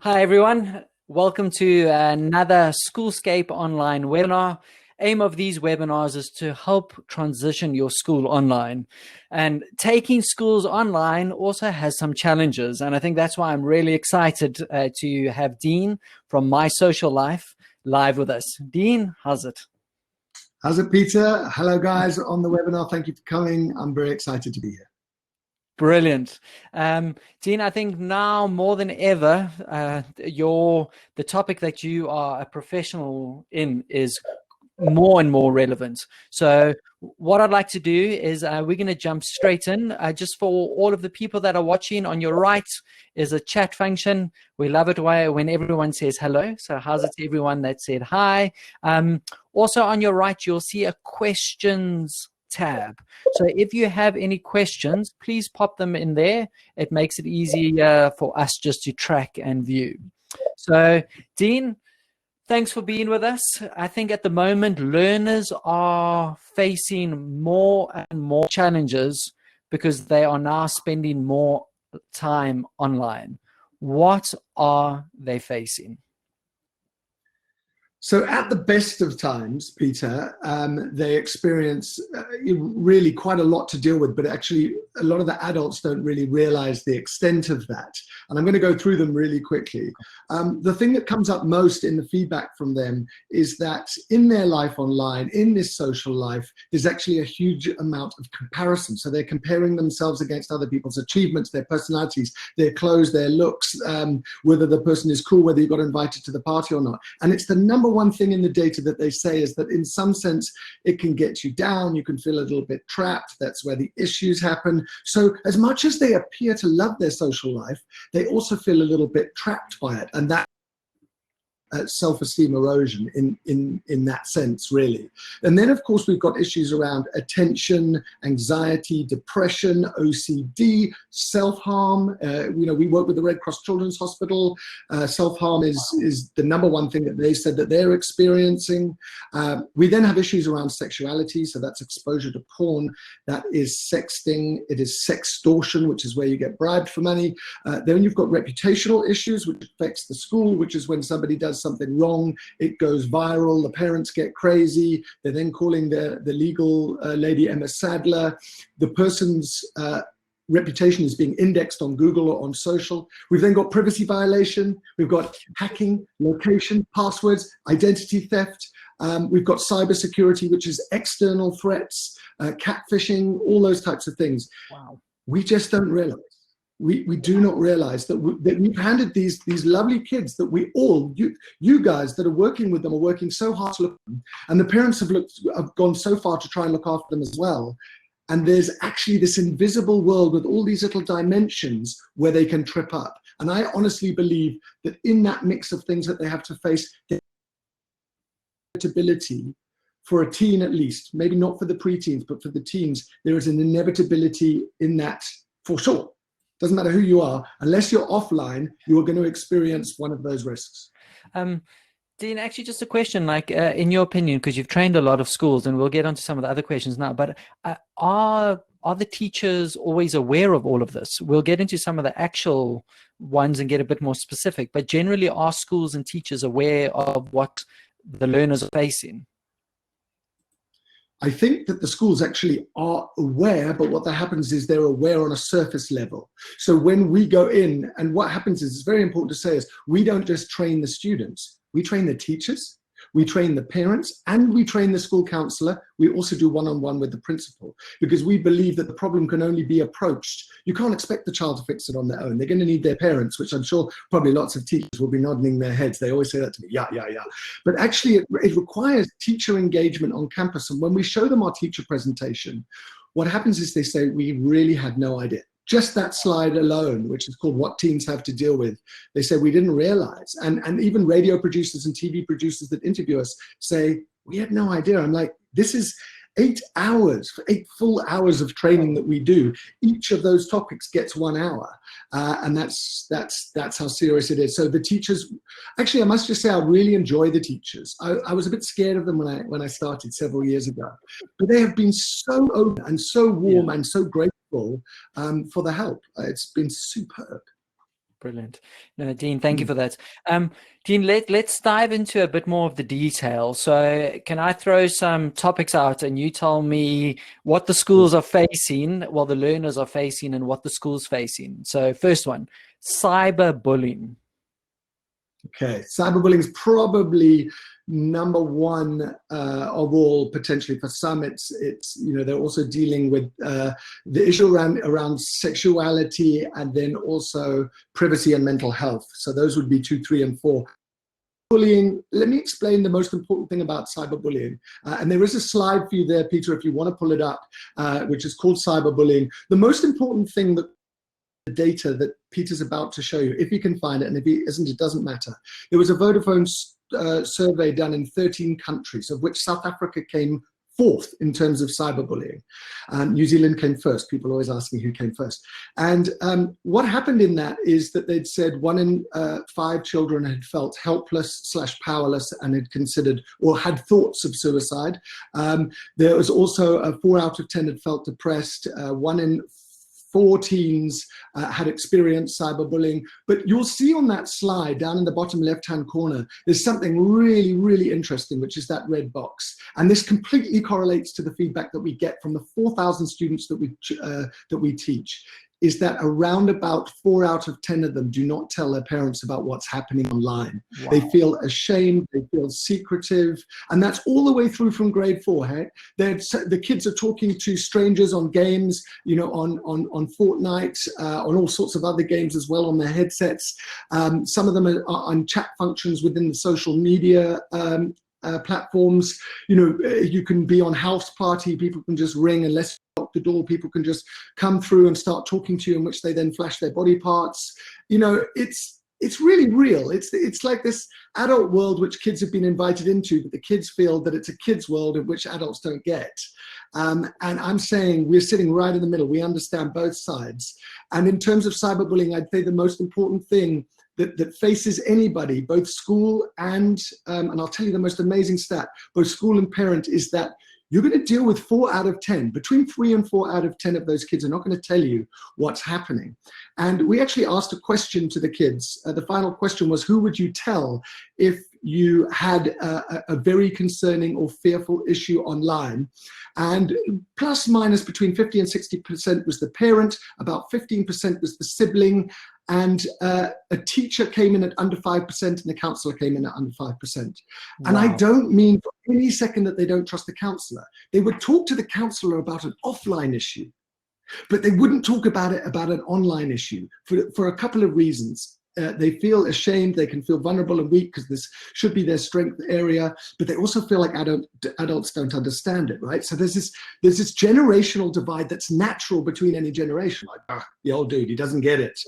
Hi, everyone. Welcome to another Schoolscape online webinar. Aim of these webinars is to help transition your school online. And taking schools online also has some challenges. And I think that's why I'm really excited to have Dean from SociaLife live with us. Dean, how's it? How's it, Peter? Hello, guys, on the webinar. Thank you for coming. I'm very excited to be here. Brilliant. Dean, I think now more than ever, the topic that you are a professional in is more and more relevant. So what I'd like to do is we're going to jump straight in. Just for all of the people that are watching, on your right is a chat function. We love it when everyone says hello. So how's it to everyone that said hi? Also on your right, you'll see a questions tab. So if you have any questions, please pop them in there. It makes it easier for us just to track and view. So Dean, thanks for being with us. I think at the moment, learners are facing more and more challenges because they are now spending more time online. What are they facing? So at the best of times, Peter, they experience really quite a lot to deal with, but actually a lot of the adults don't really realize the extent of that. And I'm going to go through them really quickly. The thing that comes up most in the feedback from them is that in their life online, in this social life, there's actually a huge amount of comparison. So they're comparing themselves against other people's achievements, their personalities, their clothes, their looks, whether the person is cool, whether you got invited to the party or not. And it's the number one thing in the data that they say is that in some sense it can get you down, you can feel a little bit trapped. That's where the issues happen. So as much as they appear to love their social life, they also feel a little bit trapped by it, and that self-esteem erosion in that sense, really. And then of course we've got issues around attention, anxiety, depression, OCD, self-harm. We work with the Red Cross Children's Hospital. Self-harm is the number one thing that they said that they're experiencing. We then have issues around sexuality, so that's exposure to porn, that is sexting, it is sextortion, which is where you get bribed for money. Then you've got reputational issues, which affects the school, which is when somebody does something wrong, it goes viral, the parents get crazy, they're then calling the legal lady Emma Sadler, the person's reputation is being indexed on Google or on social. We've then got privacy violation, we've got hacking, location, passwords, identity theft, we've got cybersecurity, which is external threats, catfishing, all those types of things. Wow. We just don't realize. We do not realize that we've handed these lovely kids that we all, you guys that are working with them are working so hard to look at them, and the parents have gone so far to try and look after them as well. And there's actually this invisible world with all these little dimensions where they can trip up. And I honestly believe that in that mix of things that they have to face, the inevitability for a teen at least, maybe not for the preteens, but for the teens, there is an inevitability in that for sure. Doesn't matter who you are, unless you're offline, you are going to experience one of those risks. Dean, actually just a question, like in your opinion, because you've trained a lot of schools, and we'll get onto some of the other questions now, but are the teachers always aware of all of this? We'll get into some of the actual ones and get a bit more specific, but generally are schools and teachers aware of what the learners are facing? I think that the schools actually are aware, but what that happens is they're aware on a surface level. So when we go in, and what happens is, it's very important to say, is we don't just train the students, we train the teachers, we train the parents, and we train the school counselor. We also do one-on-one with the principal, because we believe that the problem can only be approached. You can't expect the child to fix it on their own. They're going to need their parents, which I'm sure probably lots of teachers will be nodding their heads. They always say that to me, yeah. But actually it requires teacher engagement on campus. And when we show them our teacher presentation, what happens is they say, we really had no idea. Just that slide alone, which is called What Teens Have to Deal With, they say we didn't realize. And even radio producers and TV producers that interview us say, we had no idea. I'm like, this is 8 full hours of training that we do. Each of those topics gets 1 hour. And that's how serious it is. So the teachers, actually, I must just say, I really enjoy the teachers. I was a bit scared of them when I started several years ago, but they have been so open and so warm and so grateful for the help. It's been superb. Brilliant. No, Dean, thank you for that. Dean, let's dive into a bit more of the detail. So can I throw some topics out and you tell me what the schools are facing, well, the learners are facing, and what the school's facing? So first one, cyberbullying. Okay, cyberbullying is probably number one of all. Potentially for some, it's they're also dealing with the issue around sexuality, and then also privacy and mental health. So those would be 2, 3, and 4. Bullying. Let me explain the most important thing about cyberbullying, and there is a slide for you there, Peter, if you want to pull it up, which is called cyberbullying. The most important thing that the data that Peter's about to show you, if you can find it, and if he isn't, it doesn't matter. There was a Vodafone survey done in 13 countries, of which South Africa came 4th in terms of cyberbullying. New Zealand came first. People always asking who came first. And what happened in that is that they'd said 1 in 5 children had felt helpless/powerless and had considered or had thoughts of suicide. There was also 4 out of 10 had felt depressed. 1 in 4 teens had experienced cyberbullying. But you'll see on that slide down in the bottom left-hand corner, there's something really, really interesting, which is that red box. And this completely correlates to the feedback that we get from the 4,000 students that we teach, is that around about 4 out of 10 of them do not tell their parents about what's happening online. Wow. They feel ashamed, they feel secretive, and that's all the way through from grade 4. Hey? The kids are talking to strangers on games, on Fortnite, on all sorts of other games as well on their headsets. Some of them are on chat functions within the social media platforms. You can be on house party, people can just ring unless you lock the door, people can just come through and start talking to you, in which they then flash their body parts. It's really real. It's like this adult world which kids have been invited into, but the kids feel that it's a kids world in which adults don't get. And I'm saying we're sitting right in the middle. We understand both sides. And in terms of cyberbullying, I'd say the most important thing that faces anybody, both school and I'll tell you the most amazing stat, both school and parent, is that you're going to deal with 4 out of 10. Between 3 and 4 out of 10 of those kids are not going to tell you what's happening. And we actually asked a question to the kids. The final question was, who would you tell if you had a very concerning or fearful issue online? And plus minus between 50 and 60% was the parent, about 15% was the sibling, and a teacher came in at under 5% and the counselor came in at under 5%. Wow. And I don't mean for any second that they don't trust the counselor. They would talk to the counselor about an offline issue, but they wouldn't talk about an online issue for a couple of reasons. They feel ashamed, they can feel vulnerable and weak because this should be their strength area, but they also feel like adults don't understand it, right? So there's this generational divide that's natural between any generation, like, the old dude, he doesn't get it.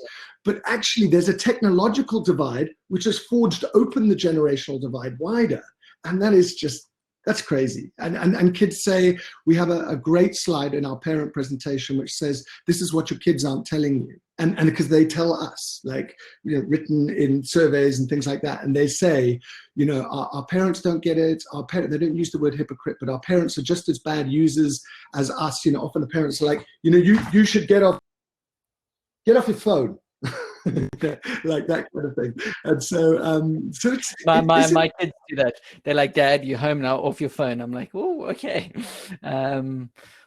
But actually there's a technological divide which has forged open the generational divide wider. And that is just, that's crazy. And kids say, we have a great slide in our parent presentation which says, this is what your kids aren't telling you. And because they tell us, like, written in surveys and things like that. And they say, our parents don't get it. They don't use the word hypocrite, but our parents are just as bad users as us. Often the parents are like, you should get off your phone. Like that kind of thing. And so my kids do that. They're like, Dad, you're home now, off your phone. I'm like, oh, okay.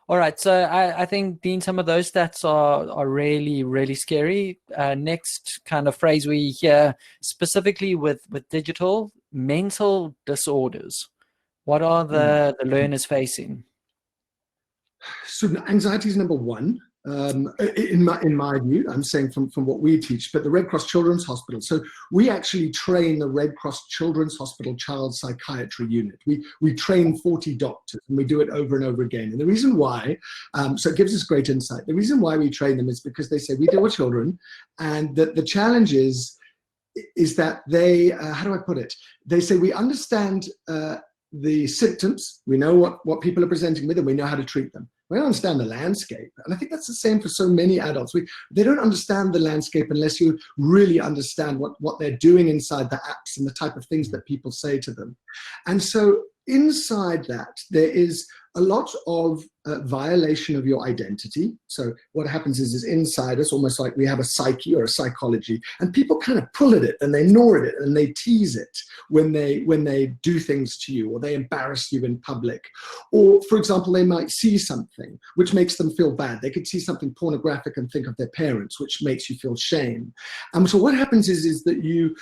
All right, so I think, Dean, some of those stats are really, really scary. Next kind of phrase we hear specifically with digital, mental disorders. What are the learners facing? So anxiety is number one. In my view, I'm saying from what we teach, but the Red Cross Children's Hospital. So we actually train the Red Cross Children's Hospital Child Psychiatry Unit. We train 40 doctors and we do it over and over again. And the reason why, so it gives us great insight. The reason why we train them is because they say we deal with children, and the challenge is that they, how do I put it? They say we understand the symptoms, we know what people are presenting with, and we know how to treat them. We don't understand the landscape. And I think that's the same for so many adults. They don't understand the landscape unless you really understand what they're doing inside the apps and the type of things that people say to them. And so inside that, there is a lot of violation of your identity. So what happens is inside us, almost like we have a psyche or a psychology, and people kind of pull at it and they gnaw at it and they tease it when they do things to you, or they embarrass you in public. Or, for example, they might see something which makes them feel bad. They could see something pornographic and think of their parents, which makes you feel shame. And so what happens is that you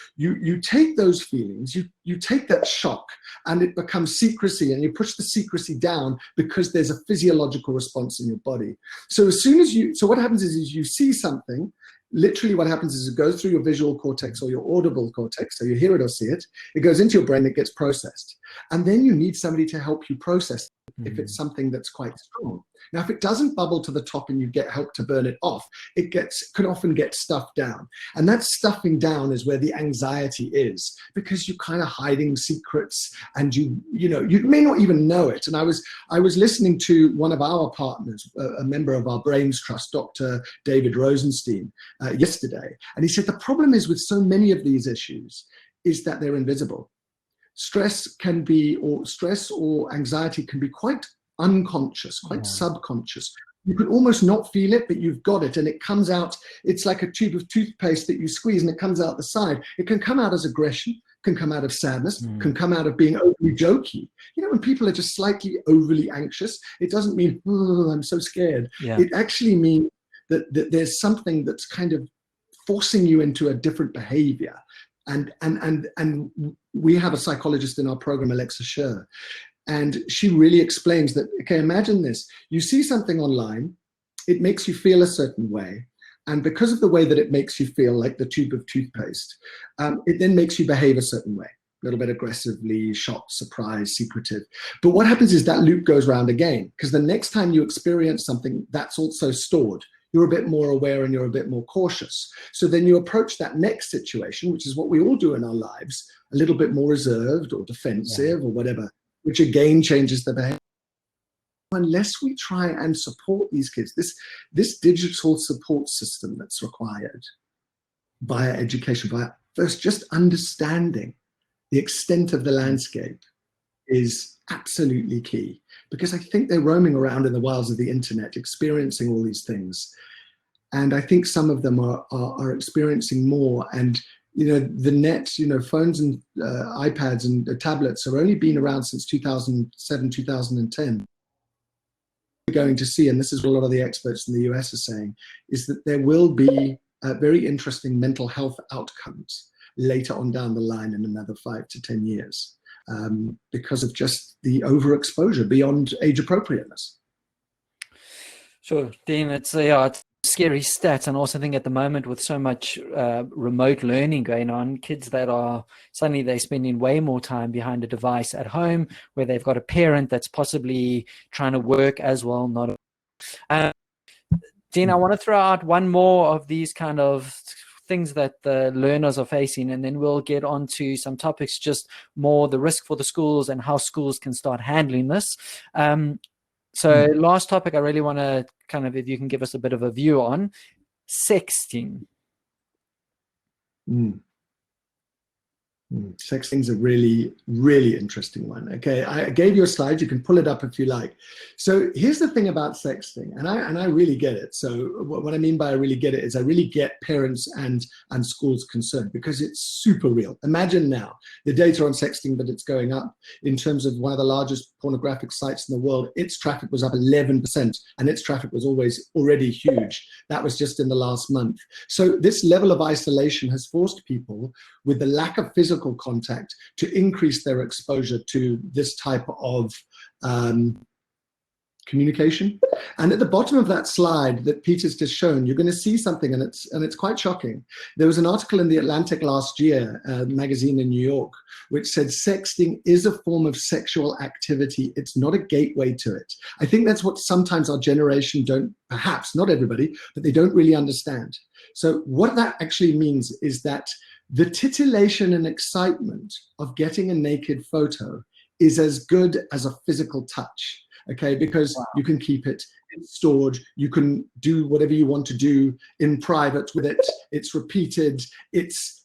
take those feelings, you take that shock, and it becomes secrecy, and you push the secrecy down because there's a physiological response in your body. So as soon as so what happens is you see something, literally what happens is it goes through your visual cortex or your audible cortex, so you hear it or see it, it goes into your brain, it gets processed. And then you need somebody to help you process it if it's something that's quite strong. Now, if it doesn't bubble to the top and you get help to burn it off, it can often get stuffed down. And that stuffing down is where the anxiety is, because you're kind of hiding secrets, and you may not even know it. And I was listening to one of our partners, a member of our Brains Trust, Dr. David Rosenstein, yesterday. And he said the problem is with so many of these issues is that they're invisible. Stress or anxiety can be quite unconscious, quite subconscious. You can almost not feel it, but you've got it, and it comes out. It's like a tube of toothpaste that you squeeze and it comes out the side. It can come out as aggression, can come out of sadness, can come out of being overly jokey. When people are just slightly overly anxious, it doesn't mean, oh, I'm so scared. Yeah. It actually means that there's something that's kind of forcing you into a different behavior. And we have a psychologist in our program, Alexa Scher, and she really explains that, okay, imagine this. You see something online, it makes you feel a certain way. And because of the way that it makes you feel, like the tube of toothpaste, it then makes you behave a certain way, a little bit aggressively, shocked, surprised, secretive. But what happens is that loop goes round again, because the next time you experience something, that's also stored. You're a bit more aware and you're a bit more cautious. So then you approach that next situation, which is what we all do in our lives, a little bit more reserved or defensive or whatever, which again changes the behavior. Unless we try and support these kids, this digital support system that's required via education, via first just understanding the extent of the landscape, is absolutely key, because I think they're roaming around in the wilds of the internet, experiencing all these things. And I think some of them are experiencing more. And, the net, phones and iPads and tablets have only been around since 2007, 2010. We're going to see, and this is what a lot of the experts in the US are saying, is that there will be very interesting mental health outcomes later on down the line in another 5 to 10 years. Because of just the overexposure beyond age appropriateness. Sure, Dean, it's a scary stat, and also think at the moment with so much remote learning going on, kids that are suddenly they're spending way more time behind a device at home, where they've got a parent that's possibly trying to work as well. Dean, I want to throw out one more of these kind of things that the learners are facing, and then we'll get on to some topics, just more the risk for the schools and how schools can start handling this. So last topic I really want to kind of, if you can give us a bit of a view on, sexting. Sexting's a really, really interesting one. Okay, I gave you a slide. You can pull it up if you like. So here's the thing about sexting, and I really get it. So what I mean by I really get it is I really get parents and schools concerned, because it's super real. Imagine now the data on sexting that it's going up in terms of one of the largest pornographic sites in the world. Its traffic was up 11%, and its traffic was already huge. That was just in the last month. So this level of isolation has forced people, with the lack of physical contact, to increase their exposure to this type of communication. And at the bottom of that slide that Peter's just shown, you're going to see something, and it's quite shocking. There was an article in The Atlantic last year, a magazine in New York, which said sexting is a form of sexual activity. It's not a gateway to it. I think that's what sometimes our generation don't, perhaps not everybody, but they don't really understand. So what that actually means is that the titillation and excitement of getting a naked photo is as good as a physical touch. Okay, because you can keep it stored, you can do whatever you want to do in private with it, it's repeated,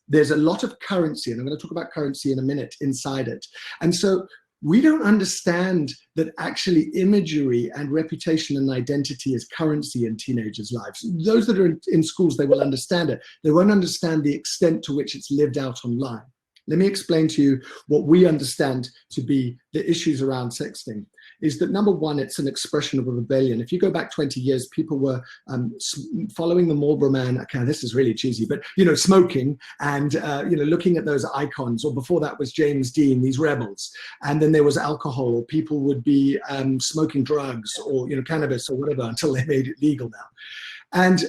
there's a lot of currency, and I'm going to talk about currency in a minute inside it. And so we don't understand that actually imagery and reputation and identity is currency in teenagers' lives. Those that are in schools, they will understand it. They won't understand the extent to which it's lived out online. Let me explain to you what we understand to be the issues around sexting. Is that number one, it's an expression of a rebellion. If you go back 20 years, people were following the Marlboro Man. Okay, this is really cheesy, but smoking and looking at those icons. Or before that was James Dean, these rebels. And then there was alcohol, or people would be smoking drugs or cannabis or whatever until they made it legal now. And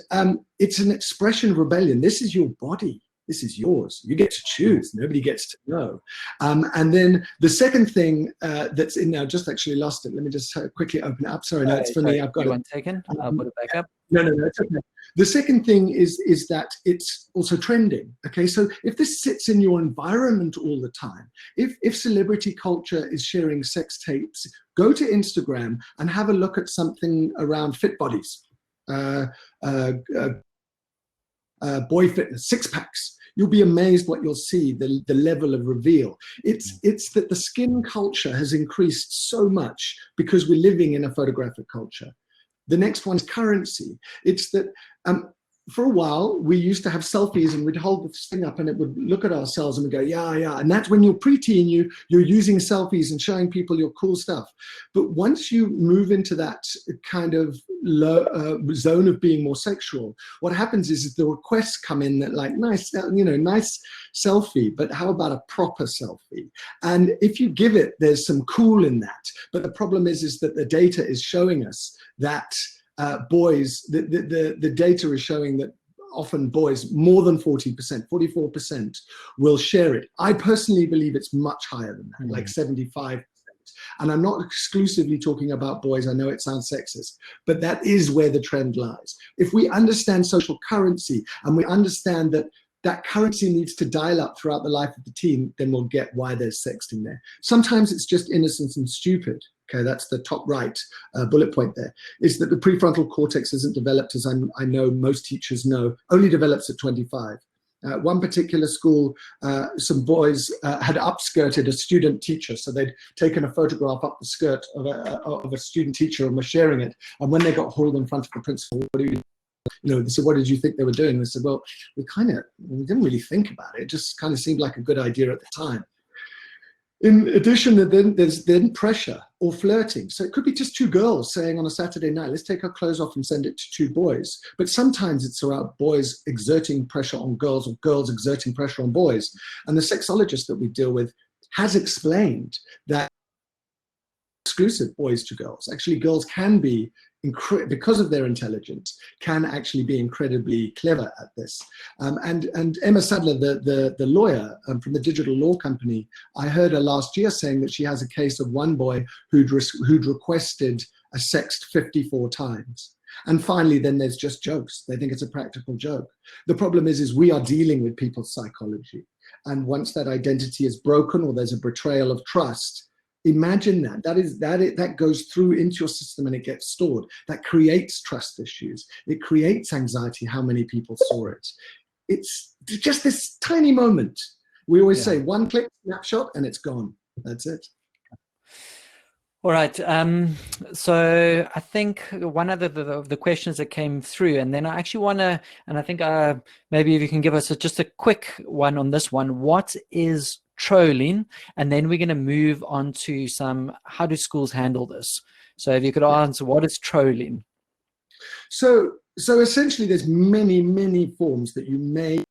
it's an expression of rebellion. This is your body. This is yours. You get to choose. Nobody gets to know. And then the second thing that's in there, I just actually lost it. Let me just quickly open it up. Sorry, no, it's for me. I've got one second. I'll put it back up. No, it's okay. The second thing is that it's also trending. Okay, so if this sits in your environment all the time, if celebrity culture is sharing sex tapes, go to Instagram and have a look at something around fit bodies. Boy fitness, six packs. You'll be amazed what you'll see, the level of reveal. It's that the skin culture has increased so much because we're living in a photographic culture. The next one is currency. It's that for a while, we used to have selfies and we'd hold this thing up and it would look at ourselves and we'd go, yeah. And that's when you're preteen, you're using selfies and showing people your cool stuff. But once you move into that kind of zone of being more sexual, what happens is the requests come in that like, nice selfie, but how about a proper selfie? And if you give it, there's some cool in that. But the problem is that the data is showing us that boys, the data is showing that often boys, more than 40%, 44% will share it. I personally believe it's much higher than that, like 75%. And I'm not exclusively talking about boys. I know it sounds sexist, but that is where the trend lies. If we understand social currency and we understand that that currency needs to dial up throughout the life of the teen, then we'll get why there's sexting there. Sometimes it's just innocence and stupid. Okay, that's the top right bullet point there, is that the prefrontal cortex isn't developed, as I know most teachers know, only develops at 25. One particular school, some boys had upskirted a student teacher. So they'd taken a photograph up the skirt of a student teacher and were sharing it. And when they got hauled in front of the principal, they said, what did you think they were doing? They said, well, we didn't really think about it. It just kind of seemed like a good idea at the time. In addition, there's pressure or flirting. So it could be just two girls saying on a Saturday night, let's take our clothes off and send it to two boys. But sometimes it's about boys exerting pressure on girls or girls exerting pressure on boys. And the sexologist that we deal with has explained that exclusive boys to girls. Actually, girls can be, because of their intelligence, can actually be incredibly clever at this. And Emma Sadler, the lawyer from the digital law company, I heard her last year saying that she has a case of one boy who'd requested a sext 54 times. And finally, then there's just jokes. They think it's a practical joke. The problem is we are dealing with people's psychology. And once that identity is broken or there's a betrayal of trust, imagine that goes through into your system and it gets stored. That creates trust issues. It creates anxiety, how many people saw it. It's just this tiny moment. We always say one click, snapshot, and it's gone. That's it. All right. So I think one of the questions that came through, and then I actually want to, and I think maybe if you can give us just a quick one on this one. What is trolling? And then we're going to move on to how do schools handle this? So if you could answer, what is trolling? So essentially there's many forms that you may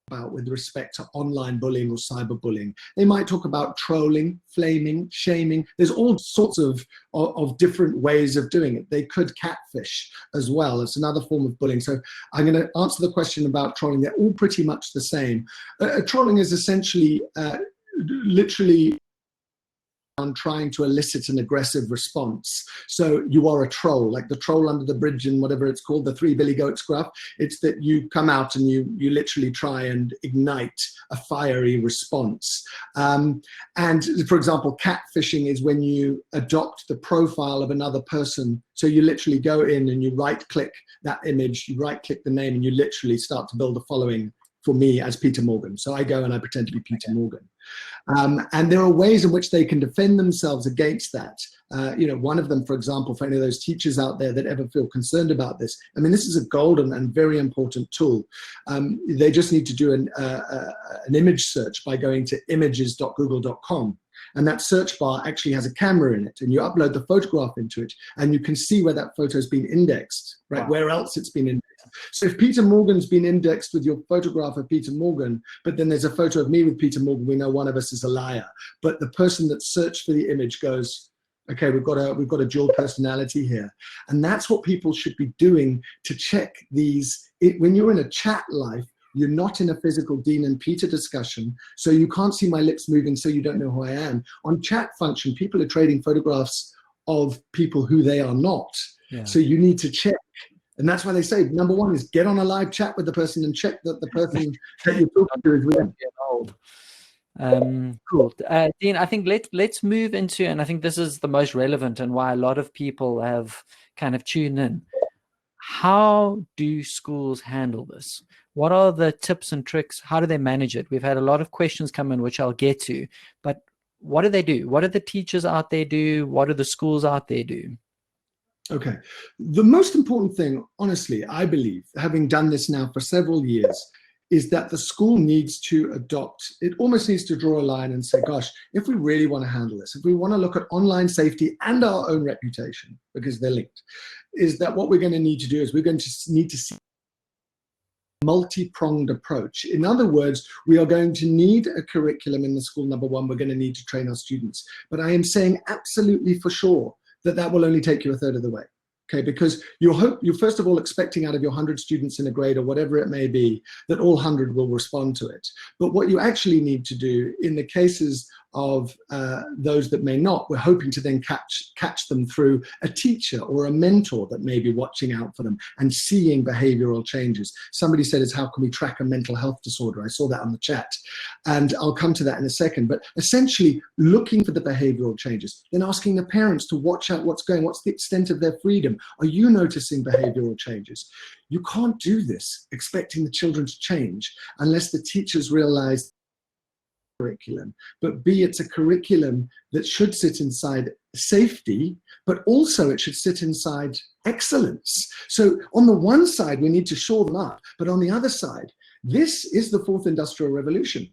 about with respect to online bullying or cyberbullying. They might talk about trolling, flaming, shaming. There's all sorts of different ways of doing it. They could catfish as well. It's another form of bullying. So I'm going to answer the question about trolling. They're all pretty much the same. Trolling is essentially literally on trying to elicit an aggressive response. So you are a troll, like the troll under the bridge and whatever it's called, the Three Billy Goats graph. It's that you come out and you literally try and ignite a fiery response. And for example, catfishing is when you adopt the profile of another person. So you literally go in and you right click that image, you right click the name, and you literally start to build a following for me as Peter Morgan. So I go and I pretend to be Peter Morgan. And there are ways in which they can defend themselves against that. One of them, for example, for any of those teachers out there that ever feel concerned about this, I mean, this is a golden and very important tool. They just need to do an image search by going to images.google.com. And that search bar actually has a camera in it, and you upload the photograph into it, and you can see where that photo has been indexed, right? Wow. Where else it's been indexed. So if Peter Morgan's been indexed with your photograph of Peter Morgan, but then there's a photo of me with Peter Morgan, we know one of us is a liar. But the person that searched for the image goes, okay, we've got a dual personality here. And that's what people should be doing to check these. When you're in a chat life, you're not in a physical Dean and Peter discussion, so you can't see my lips moving, so you don't know who I am. On chat function, people are trading photographs of people who they are not. Yeah. So you need to check. And that's why they say, number one is get on a live chat with the person and check that the person that you're talking to is real. Cool. Dean, I think let's move into, and I think this is the most relevant and why a lot of people have kind of tuned in. How do schools handle this? What are the tips and tricks? How do they manage it? We've had a lot of questions come in, which I'll get to, but what do they do? What do the teachers out there do? What do the schools out there do? Okay. The most important thing, honestly, I believe, having done this now for several years, is that the school needs to adopt, it almost needs to draw a line and say, gosh, if we really want to handle this, if we want to look at online safety and our own reputation, because they're linked, is that what we're going to need to do is we're going to need to see a multi-pronged approach. In other words, we are going to need a curriculum in the school. Number one, we're going to need to train our students. But I am saying absolutely for sure that will only take you a third of the way. Okay, because you're first of all expecting out of your 100 students in a grade or whatever it may be, that all 100 will respond to it. But what you actually need to do in the cases of those that may not, we're hoping to then catch them through a teacher or a mentor that may be watching out for them and seeing behavioral changes. Somebody said, how can we track a mental health disorder? I saw that on the chat, and I'll come to that in a second. But essentially looking for the behavioral changes, then asking the parents to watch out what's the extent of their freedom. Are you noticing behavioral changes? You can't do this expecting the children to change unless the teachers realize curriculum, but B, it's a curriculum that should sit inside safety, but also it should sit inside excellence. So on the one side, we need to shore them up, but on the other side, this is the fourth industrial revolution.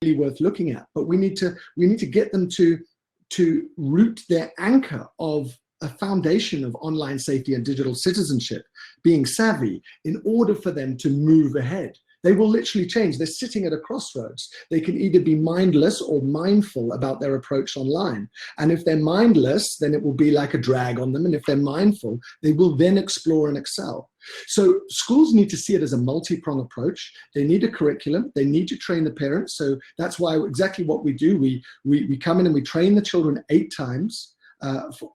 Really worth looking at, but we need to get them to root their anchor of a foundation of online safety and digital citizenship, being savvy, in order for them to move ahead. They will literally change. They're sitting at a crossroads. They can either be mindless or mindful about their approach online. And if they're mindless, then it will be like a drag on them. And if they're mindful, they will then explore and excel. So schools need to see it as a multi-pronged approach. They need a curriculum. They need to train the parents. So that's why exactly what we do. We come in and we train the children 8 times.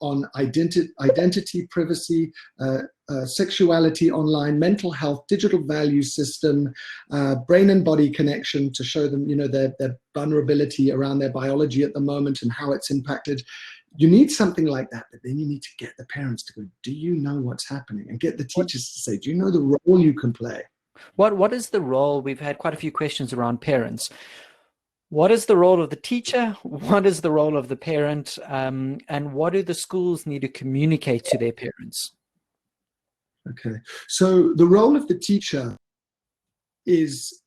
On identity, privacy, sexuality online, mental health, digital value system, brain and body connection, to show them, their vulnerability around their biology at the moment and how it's impacted. You need something like that, but then you need to get the parents to go, do you know what's happening? And get the teachers to say, do you know the role you can play? What is the role? We've had quite a few questions around parents. What is the role of the teacher? What is the role of the parent? And what do the schools need to communicate to their parents? Okay, so the role of the teacher is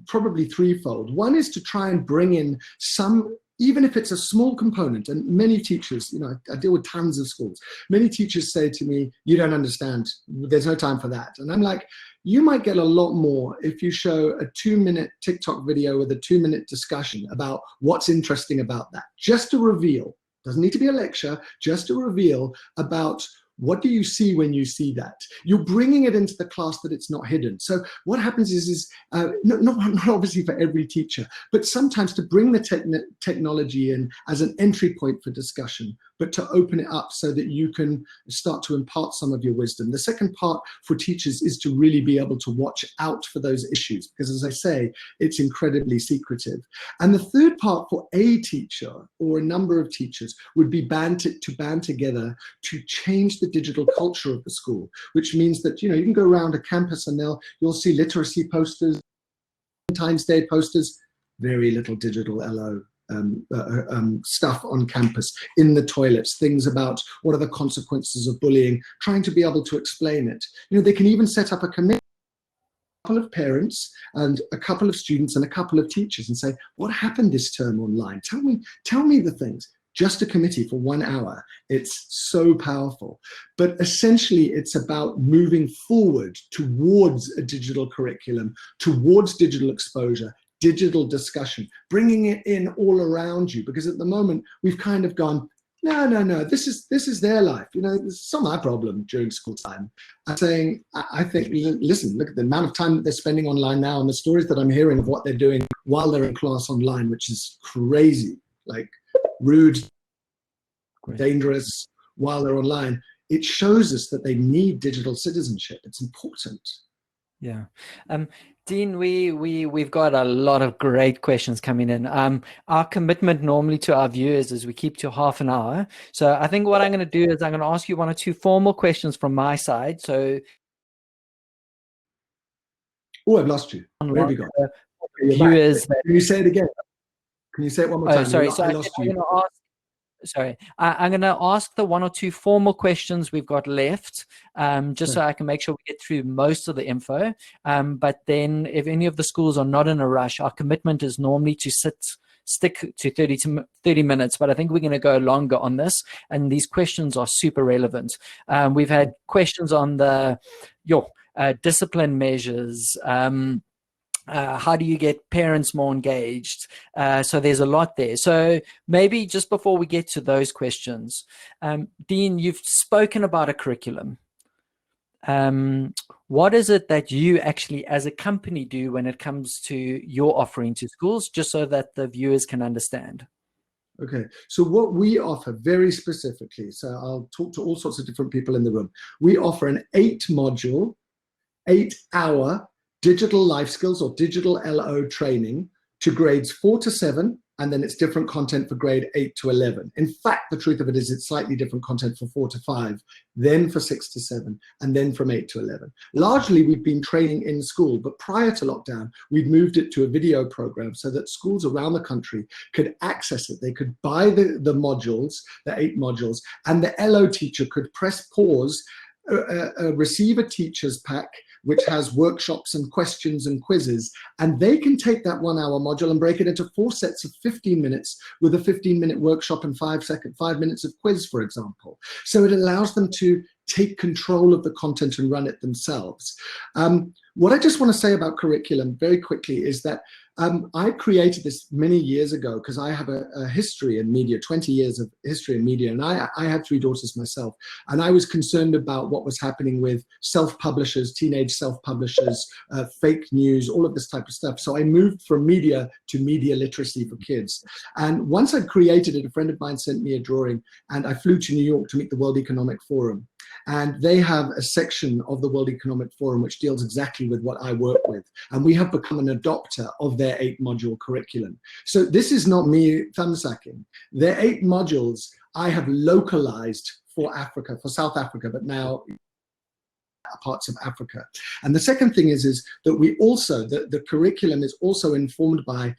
probably threefold. One is to try and bring in some, even if it's a small component, and many teachers, I deal with tons of schools, many teachers say to me, you don't understand, there's no time for that. And I'm like, you might get a lot more if you show a 2-minute TikTok video with a 2-minute discussion about what's interesting about that. Just to reveal, doesn't need to be a lecture, just to reveal about what do you see when you see that? You're bringing it into the class that it's not hidden. So what happens is not obviously for every teacher, but sometimes to bring the technology in as an entry point for discussion, but to open it up so that you can start to impart some of your wisdom. The second part for teachers is to really be able to watch out for those issues, because as I say, it's incredibly secretive. And the third part for a teacher or a number of teachers would be band together to change the digital culture of the school, which means that you can go around a campus and you'll see literacy posters, Valentine's Day posters, very little digital LO stuff on campus, in the toilets, things about what are the consequences of bullying, trying to be able to explain it. You know, they can even set up a committee, a couple of parents and a couple of students and a couple of teachers, and say, what happened this term online? Tell me the things. Just a committee for 1 hour. It's so powerful. But essentially, it's about moving forward towards a digital curriculum, towards digital exposure, digital discussion, bringing it in all around you. Because at the moment, we've kind of gone, no, this is their life. You know, this is not my problem during school time. I'm saying, I think, listen, look at the amount of time that they're spending online now and the stories that I'm hearing of what they're doing while they're in class online, which is crazy, like rude, dangerous while they're online. It shows us that they need digital citizenship. It's important. Yeah. Dean, we've got a lot of great questions coming in. Our commitment normally to our viewers is we keep to half an hour. So I think what I'm going to do is I'm going to ask you 1 or 2 formal questions from my side. So, oh, I've lost you. Where have you gone? Viewers. Can you say it again? Can you say it one more time? Sorry. So I lost you. I'm going to ask the 1 or 2 formal questions we've got left, just so I can make sure we get through most of the info. But then if any of the schools are not in a rush, our commitment is normally to stick to 30 minutes, but I think we're going to go longer on this. And these questions are super relevant. We've had questions on the discipline measures, how do you get parents more engaged? So there's a lot there. So maybe just before we get to those questions, Dean, you've spoken about a curriculum. What is it that you actually as a company do when it comes to your offering to schools, just so that the viewers can understand? Okay, so what we offer very specifically, so I'll talk to all sorts of different people in the room. We offer an 8-module, 8-hour digital life skills or digital LO training to grades 4 to 7, and then it's different content for grade 8 to 11. In fact, the truth of it is it's slightly different content for 4 to 5, then for 6 to 7, and then from 8 to 11. Largely, we've been training in school, but prior to lockdown, we've moved it to a video program so that schools around the country could access it. They could buy the modules, the 8 modules, and the LO teacher could press pause, receive a teacher's pack, which has workshops and questions and quizzes, and they can take that 1-hour module and break it into 4 sets of 15 minutes with a 15-minute workshop and 5 minutes of quiz, for example. So it allows them to take control of the content and run it themselves. What I just want to say about curriculum very quickly is that I created this many years ago because I have a history in media, 20 years of history in media, and I had 3 daughters myself, and I was concerned about what was happening with self-publishers, teenage self-publishers, fake news, all of this type of stuff. So I moved from media to media literacy for kids. And once I created it, a friend of mine sent me a drawing, and I flew to New York to meet the World Economic Forum. And they have a section of the World Economic Forum which deals exactly with what I work with. And we have become an adopter of their 8-module curriculum. So this is not me thumbsacking. Their 8 modules I have localized for Africa, for South Africa, but now parts of Africa. And the second thing is that we also, the curriculum is also informed by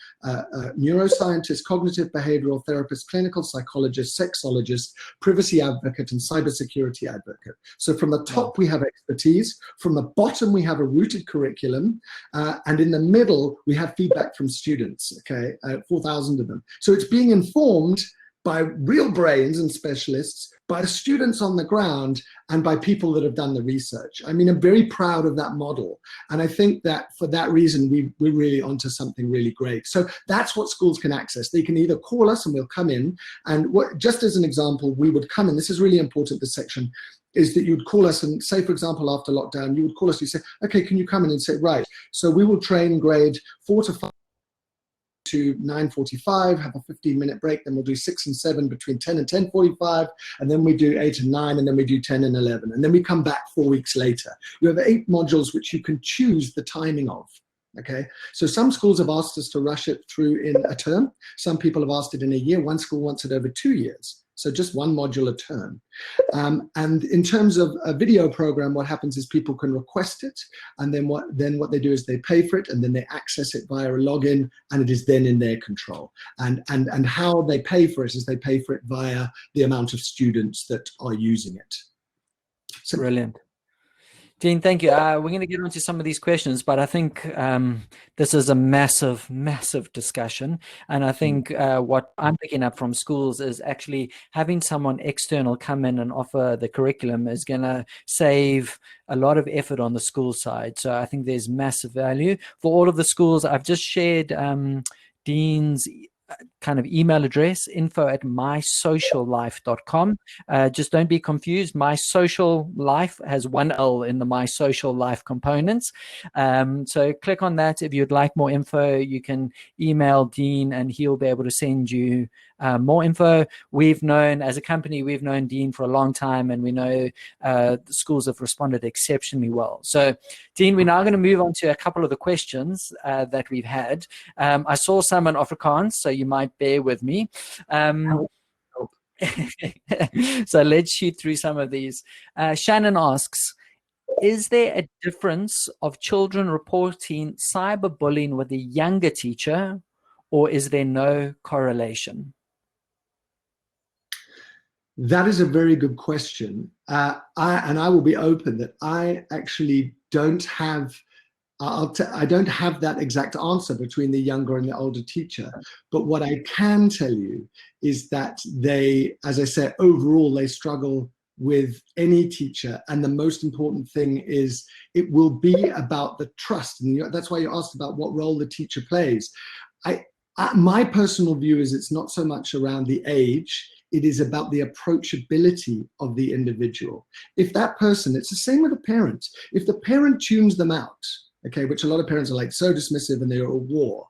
neuroscientists, cognitive behavioral therapists, clinical psychologists, sexologists, privacy advocate, and cybersecurity advocate. So from the top, we have expertise. From the bottom, we have a rooted curriculum. And in the middle, we have feedback from students, okay, 4,000 of them. So it's being informed by real brains and specialists, by students on the ground, and by people that have done the research. I mean, I'm very proud of that model. And I think that for that reason, we're really onto something really great. So that's what schools can access. They can either call us and we'll come in. And just as an example, we would come in, this is really important, this section, is that you'd call us and say, for example, after lockdown, you would call us, you say, okay, can you come in and say, right, so we will train grade 4 to 5 to 9:45, have a 15-minute break, then we'll do 6 and 7 between 10 and 10:45, and then we do 8 and 9, and then we do 10 and 11, and then we come back 4 weeks later. You have 8 modules which you can choose the timing of. Okay, so some schools have asked us to rush it through in a term. Some people have asked it in a year. One school wants it over 2 years. So just one module a turn. And in terms of a video program, what happens is people can request it, and then what they do is they pay for it, and then they access it via a login, and it is then in their control. And how they pay for it is they pay for it via the amount of students that are using it. So, brilliant. Dean, thank you. We're going to get into some of these questions, but I think this is a massive, massive discussion. And I think what I'm picking up from schools is actually having someone external come in and offer the curriculum is going to save a lot of effort on the school side. So I think there's massive value for all of the schools. I've just shared Dean's kind of email address, info@mysociallife.com. Just don't be confused. My Social Life has one L in the My Social Life components. So click on that. If you'd like more info, you can email Dean and he'll be able to send you more info. We've known, as a company, we've known Dean for a long time, and we know the schools have responded exceptionally well. So Dean, we're now going to move on to a couple of the questions that we've had. I saw some in Afrikaans, so you might bear with me. So let's shoot through some of these. Shannon asks, is there a difference of children reporting cyberbullying with a younger teacher, or is there no correlation? That is a very good question. I will be open that I actually don't have I don't have that exact answer between the younger and the older teacher. But what I can tell you is that they, as I said, overall, they struggle with any teacher. And the most important thing is it will be about the trust. And that's why you asked about what role the teacher plays. My personal view is it's not so much around the age, it is about the approachability of the individual. If that person, it's the same with a parent. If the parent tunes them out, okay, which a lot of parents are like so dismissive and they're at war,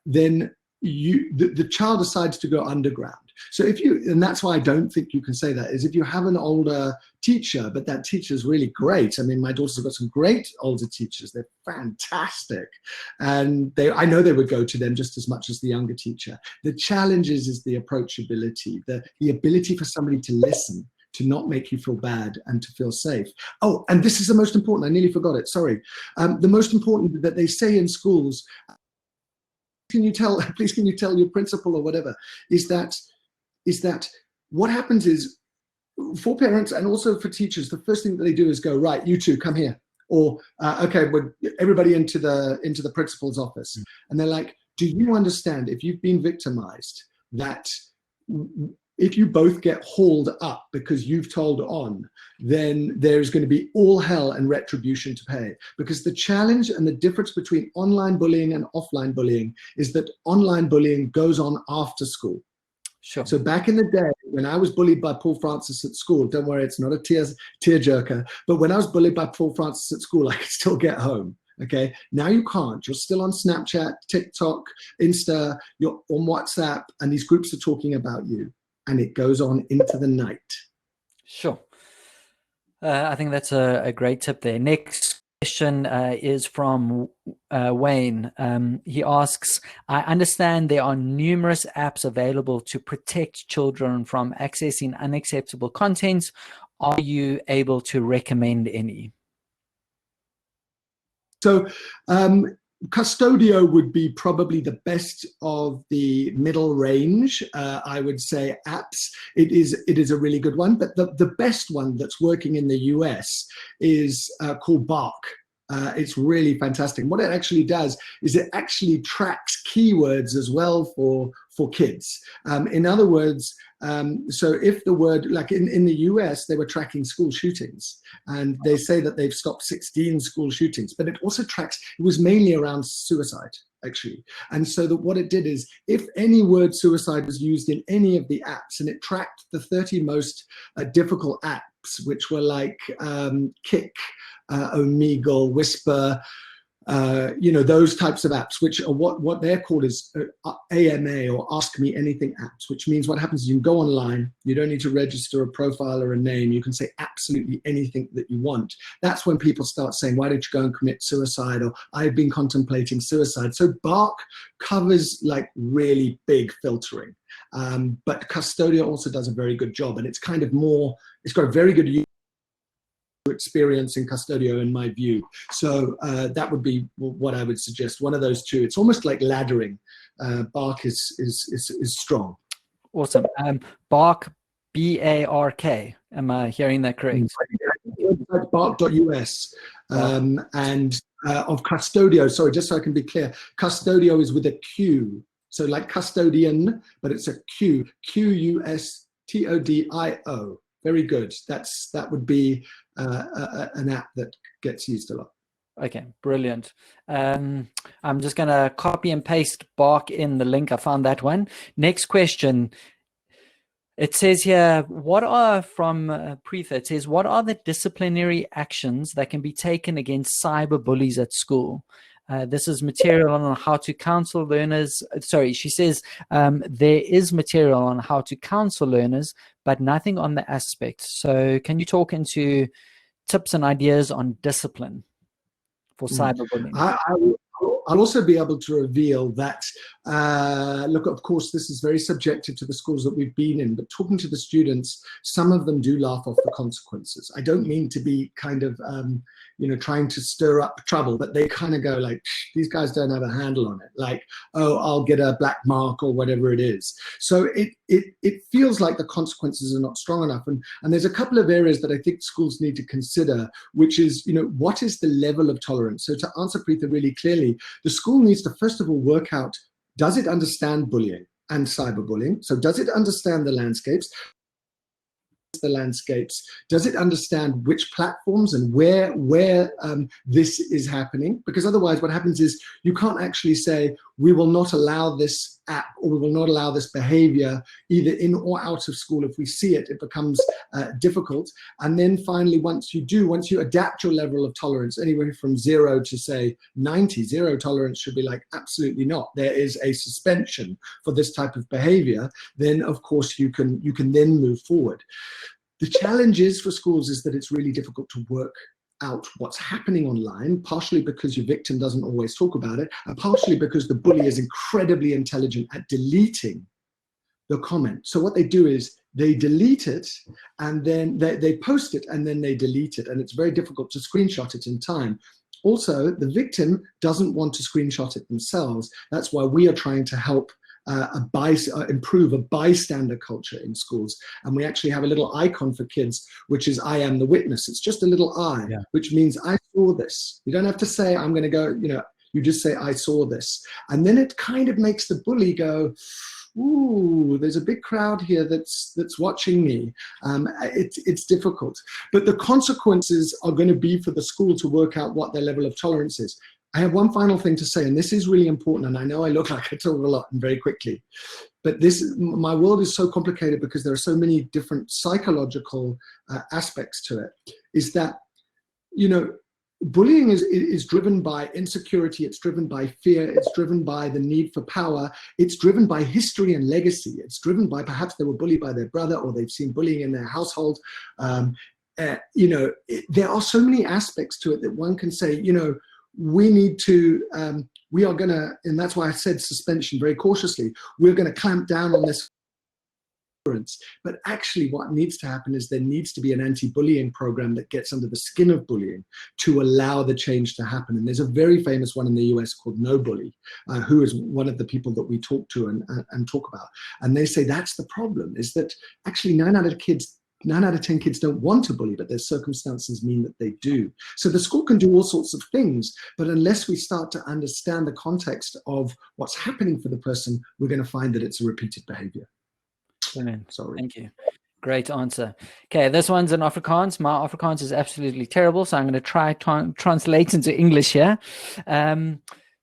then the child decides to go underground. So if you, and that's why I don't think you can say that, is if you have an older teacher, but that teacher's really great. I mean, my daughter's got some great older teachers. They're fantastic. And I know they would go to them just as much as the younger teacher. The challenge is the approachability, the ability for somebody to listen, to not make you feel bad and to feel safe. Oh, and this is the most important. I nearly forgot it. Sorry. The most important that they say in schools, please can you tell your principal or whatever, is that what happens is for parents and also for teachers, the first thing that they do is go, right, you two come here. Or, okay, everybody into the principal's office. And they're like, do you understand if you've been victimized that if you both get hauled up because you've told on, then there's going to be all hell and retribution to pay. Because the challenge and the difference between online bullying and offline bullying is that online bullying goes on after school. Sure. So back in the day, when I was bullied by Paul Francis at school, don't worry, it's not a tearjerker, but when I was bullied by Paul Francis at school, I could still get home. Okay, now you can't. You're still on Snapchat, TikTok, Insta, you're on WhatsApp, and these groups are talking about you. And it goes on into the night. Sure. I think that's a great tip there. Next question is from Wayne. He asks, I understand there are numerous apps available to protect children from accessing unacceptable content. Are you able to recommend any? So, Custodio would be probably the best of the middle range, I would say, apps. It is a really good one, but the best one that's working in the US is called Bark. It's really fantastic. What it actually does is it actually tracks keywords as well for kids. In other words, so if the word, like in the US, they were tracking school shootings, and they say that they've stopped 16 school shootings, but it also tracks, it was mainly around suicide, actually. And so that what it did is, if any word suicide was used in any of the apps, and it tracked the 30 most difficult apps, which were like Kik, Omegle, Whisper, those types of apps, which are what they're called is AMA, or Ask Me Anything apps, which means what happens is you can go online, you don't need to register a profile or a name, you can say absolutely anything that you want. That's when people start saying, why don't you go and commit suicide, or I've been contemplating suicide. So Bark covers like really big filtering. But Custodia also does a very good job, and it's kind of more, it's got a very good experience in Custodio in my view. So that would be what I would suggest, one of those two. It's almost like laddering. Bark is strong. Awesome. Bark, B-A-R-K. Am I hearing that correct? Bark.us. And of Custodio, sorry, just so I can be clear, Custodio is with a Q. So like custodian, but it's a Q, Q-U-S-T-O-D-I-O. Very good. That would be an app that gets used a lot. Okay, brilliant. I'm just going to copy and paste Bark in the link. I found that one. Next question. It says here, what are the disciplinary actions that can be taken against cyberbullies at school? This is material on how to counsel learners. Sorry, she says there is material on how to counsel learners, but nothing on the aspect. So can you talk into tips and ideas on discipline for cyberbullying? I'll also be able to reveal that, look, of course, this is very subjective to the schools that we've been in, but talking to the students, some of them do laugh off the consequences. I don't mean to be kind of, trying to stir up trouble, but they kind of go like, these guys don't have a handle on it. Like, oh, I'll get a black mark or whatever it is. So it feels like the consequences are not strong enough. And there's a couple of areas that I think schools need to consider, which is, what is the level of tolerance? So to answer Preetha really clearly, the school needs to first of all work out, does it understand bullying and cyberbullying? So does it understand the landscapes? Does it understand which platforms and where this is happening? Because otherwise what happens is you can't actually say, we will not allow this app or we will not allow this behavior either in or out of school. If we see it, it becomes difficult. And then finally, once you adapt your level of tolerance anywhere from 0 to say 90, zero tolerance should be like, absolutely not. There is a suspension for this type of behavior. Then of course you can then move forward. The challenge is for schools is that it's really difficult to work out what's happening online, partially because your victim doesn't always talk about it, and partially because the bully is incredibly intelligent at deleting the comment. So what they do is they delete it, and then they post it, and then they delete it, and it's very difficult to screenshot it in time. Also, the victim doesn't want to screenshot it themselves. That's why we are trying to help improve a bystander culture in schools. And we actually have a little icon for kids, which is I am the witness. It's just a little I, which means I saw this. You don't have to say, I'm going to go, you just say, I saw this. And then it kind of makes the bully go, ooh, there's a big crowd here that's watching me. It's difficult. But the consequences are going to be for the school to work out what their level of tolerance is. I have one final thing to say, and this is really important, and I know I look like I talk a lot and very quickly, but my world is so complicated because there are so many different psychological aspects to it, is that, bullying is driven by insecurity, it's driven by fear, it's driven by the need for power, it's driven by history and legacy, it's driven by perhaps they were bullied by their brother or they've seen bullying in their household. There are so many aspects to it that one can say, we need to, we are going to, and that's why I said suspension very cautiously, we're going to clamp down on this. But actually what needs to happen is there needs to be an anti-bullying program that gets under the skin of bullying to allow the change to happen. And there's a very famous one in the US called No Bully, who is one of the people that we talk to and talk about. And they say that's the problem, is that actually 9 out of 10 kids don't want to bully, but their circumstances mean that they do. So the school can do all sorts of things, but unless we start to understand the context of what's happening for the person, we're going to find that it's a repeated behavior. Brilliant. Sorry. Thank you. Great answer. Okay, this one's in Afrikaans. My Afrikaans is absolutely terrible, so I'm going to try translate into English here.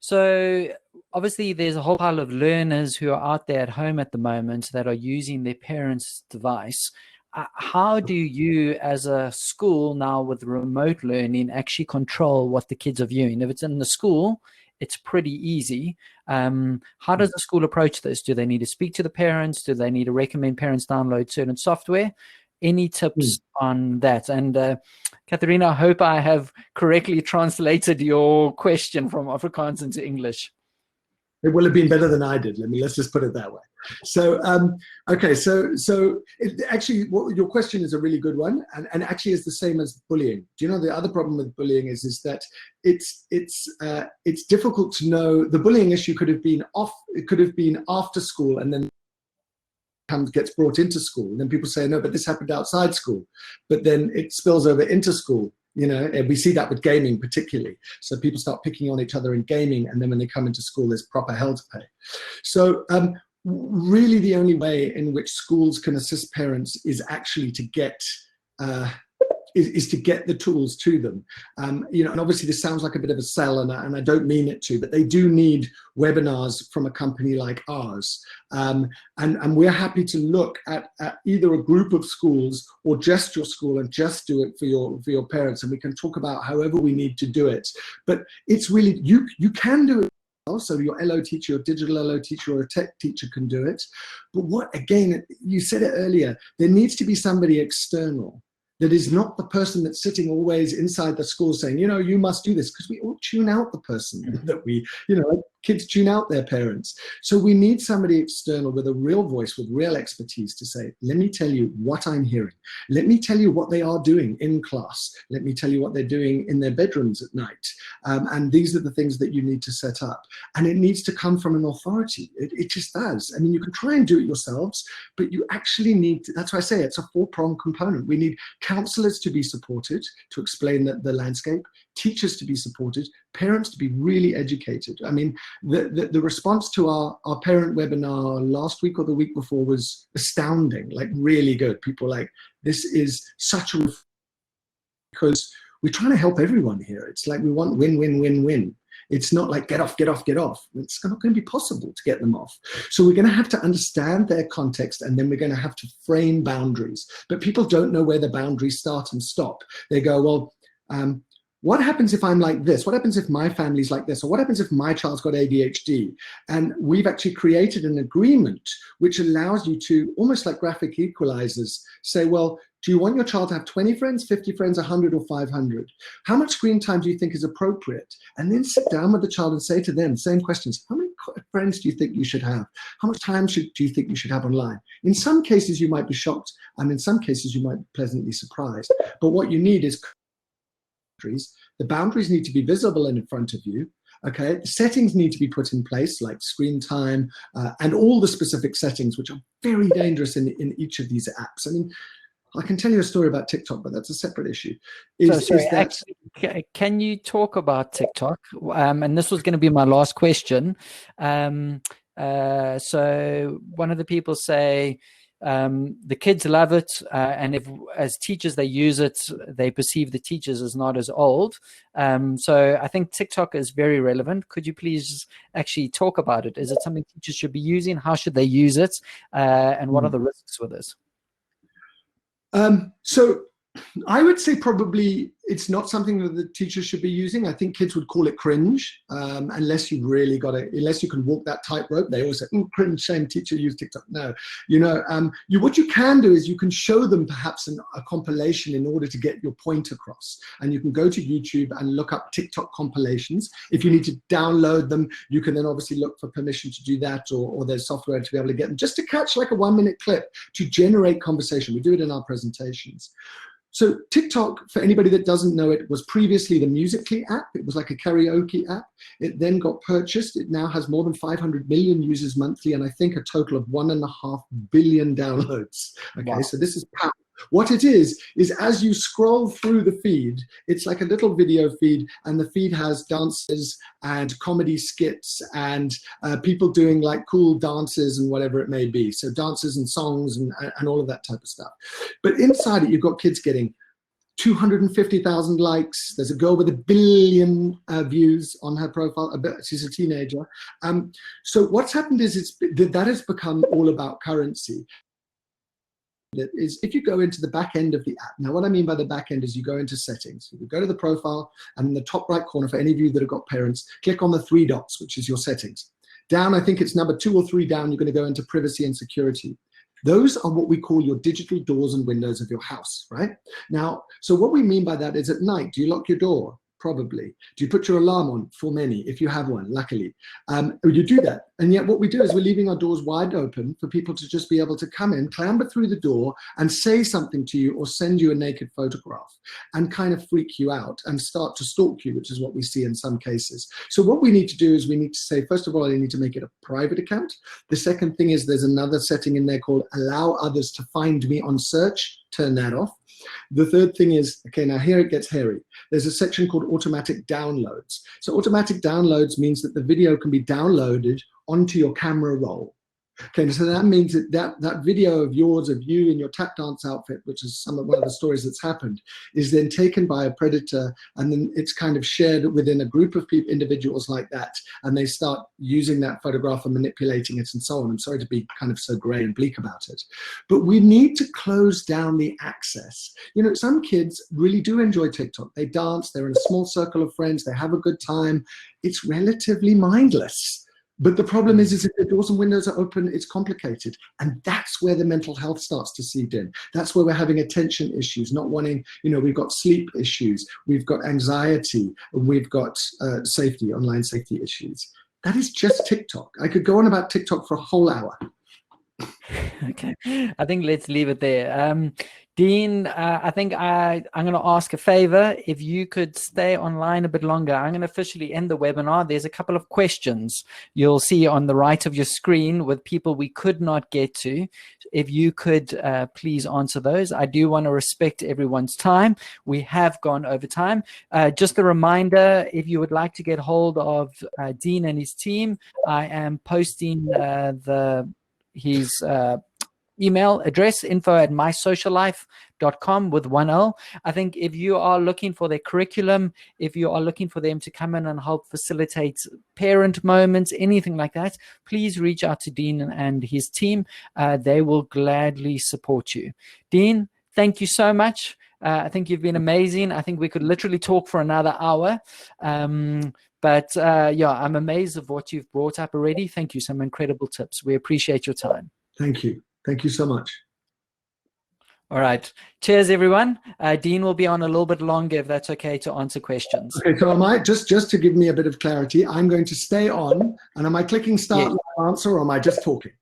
So obviously there's a whole pile of learners who are out there at home at the moment that are using their parents' device. How do you as a school now with remote learning actually control what the kids are viewing? If it's in the school, it's pretty easy. How does the school approach this? Do they need to speak to the parents? Do they need to recommend parents download certain software? Any tips on that? And Katharina, I hope I have correctly translated your question from Afrikaans into English. It will have been better than I did. Let's just put it that way. So, okay, actually, your question is a really good one, and actually is the same as bullying. Do you know the other problem with bullying is that it's difficult to know. The bullying issue could have been it could have been after school, and then gets brought into school. And then people say, no, but this happened outside school. But then it spills over into school. You know, and we see that with gaming particularly. So people start picking on each other in gaming, and then when they come into school, there's proper hell to pay. So really the only way in which schools can assist parents is actually to get is to get the tools to them. You know, and obviously this sounds like a bit of a sell, and I don't mean it to, but they do need webinars from a company like ours. And we're happy to look at either a group of schools or just your school and just do it for your parents. And we can talk about however we need to do it. But it's really, you can do it. So your LO teacher, your digital LO teacher, or a tech teacher can do it. But what, again, you said it earlier, there needs to be somebody external that is not the person that's sitting always inside the school saying, you know, you must do this, because we all tune out the person that we, you know, kids tune out their parents. So we need somebody external with a real voice, with real expertise to say, let me tell you what I'm hearing. Let me tell you what they are doing in class. Let me tell you what they're doing in their bedrooms at night. And these are the things that you need to set up. And it needs to come from an authority. It just does. I mean, you can try and do it yourselves, but you actually need to, that's why I say it's a four-pronged component. We need counselors to be supported, to explain the landscape, teachers to be supported, parents to be really educated. I mean, the response to our parent webinar last week or the week before was astounding, like really good. People like, this is such a, because we're trying to help everyone here. It's like we want win, win, win, win. It's not like get off, get off, get off. It's not going to be possible to get them off. So we're going to have to understand their context, and then we're going to have to frame boundaries. But people don't know where the boundaries start and stop. They go, well, what happens if I'm like this? What happens if my family's like this? Or what happens if my child's got ADHD? And we've actually created an agreement which allows you to, almost like graphic equalizers, say, well, do you want your child to have 20 friends, 50 friends, 100 or 500? How much screen time do you think is appropriate? And then sit down with the child and say to them, same questions, how many friends do you think you should have? How much time do you think you should have online? In some cases, you might be shocked, and in some cases, you might be pleasantly surprised. But what you need is the boundaries need to be visible and in front of you. Okay, the settings need to be put in place, like screen time and all the specific settings, which are very dangerous in each of these apps. I mean, I can tell you a story about TikTok, but that's a separate issue. Actually, can you talk about TikTok? And this was going to be my last question. So one of the people say, the kids love it, and if as teachers they use it, they perceive the teachers as not as old. So I think TikTok is very relevant. Could you please actually talk about it? Is it something teachers should be using? How should they use it? And what are the risks with this? So I would say probably it's not something that the teachers should be using. I think kids would call it cringe, unless you've really got it, unless you can walk that tightrope. They always say, oh, cringe, shame, teacher use TikTok. No, you know, what you can do is you can show them perhaps a compilation in order to get your point across. And you can go to YouTube and look up TikTok compilations. If you need to download them, you can then obviously look for permission to do that, or there's software to be able to get them, just to catch like a 1-minute clip to generate conversation. We do it in our presentations. So TikTok, for anybody that doesn't know it, was previously the Musical.ly app. It was like a karaoke app. It then got purchased. It now has more than 500 million users monthly, and I think a total of 1.5 billion downloads. Okay, wow. So this is powerful. What it is as you scroll through the feed, it's like a little video feed, and the feed has dances and comedy skits and people doing like cool dances and whatever it may be. So dances and songs and all of that type of stuff. But inside it, you've got kids getting 250,000 likes. There's a girl with 1 billion views on her profile. She's a teenager. So what's happened is that has become all about currency. Is if you go into the back end of the app. Now, what I mean by the back end is you go into settings. You go to the profile, and in the top right corner, for any of you that have got parents, click on the 3 dots, which is your settings. Down, I think it's number 2 or 3 down, you're going to go into privacy and security. Those are what we call your digital doors and windows of your house, right? Now, so what we mean by that is at night, do you lock your door? Probably. Do you put your alarm on? For many, if you have one, luckily. You do that. And yet what we do is we're leaving our doors wide open for people to just be able to come in, clamber through the door and say something to you or send you a naked photograph and kind of freak you out and start to stalk you, which is what we see in some cases. So what we need to do is we need to say, first of all, I need to make it a private account. The second thing is there's another setting in there called allow others to find me on search. Turn that off. The third thing is, okay, now here it gets hairy. There's a section called automatic downloads. So automatic downloads means that the video can be downloaded onto your camera roll. Okay, so that means that video of yours, of you in your tap dance outfit, which is one of the stories that's happened, is then taken by a predator, and then it's kind of shared within a group of people, individuals like that, and they start using that photograph and manipulating it and so on. I'm sorry to be kind of so grey and bleak about it, but we need to close down the access. You know, some kids really do enjoy TikTok. They dance, they're in a small circle of friends, they have a good time. It's relatively mindless. But the problem is if the doors and windows are open, it's complicated. And that's where the mental health starts to seed in. That's where we're having attention issues, not wanting, you know, we've got sleep issues, we've got anxiety, and we've got safety, online safety issues. That is just TikTok. I could go on about TikTok for a whole hour. Okay, I think let's leave it there. Dean, I think I'm going to ask a favor. If you could stay online a bit longer, I'm going to officially end the webinar. There's a couple of questions you'll see on the right of your screen with people we could not get to. If you could please answer those. I do want to respect everyone's time. We have gone over time. Just a reminder, if you would like to get hold of Dean and his team, I am posting his email address, info@mysocialife.com with 1 L. I think if you are looking for their curriculum, if you are looking for them to come in and help facilitate parent moments, anything like that, please reach out to Dean and his team. They will gladly support you. Dean, thank you so much. I think you've been amazing. I think we could literally talk for another hour. But yeah, I'm amazed of what you've brought up already. Thank you. Some incredible tips. We appreciate your time. Thank you. Thank you so much. All right. Cheers, everyone. Dean will be on a little bit longer, if that's okay, to answer questions. Okay, so am I, just to give me a bit of clarity, I'm going to stay on, and am I clicking start live answer, or am I just talking?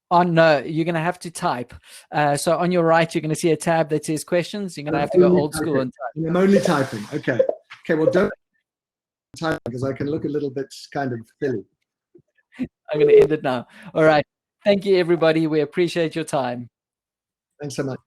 Oh, no, you're going to have to type. So on your right, you're going to see a tab that says questions. You're going to have to go old school and type. I'm only typing. Okay. Okay, well, don't type because I can look a little bit kind of silly. I'm going to end it now. All right. Thank you, everybody. We appreciate your time. Thanks so much.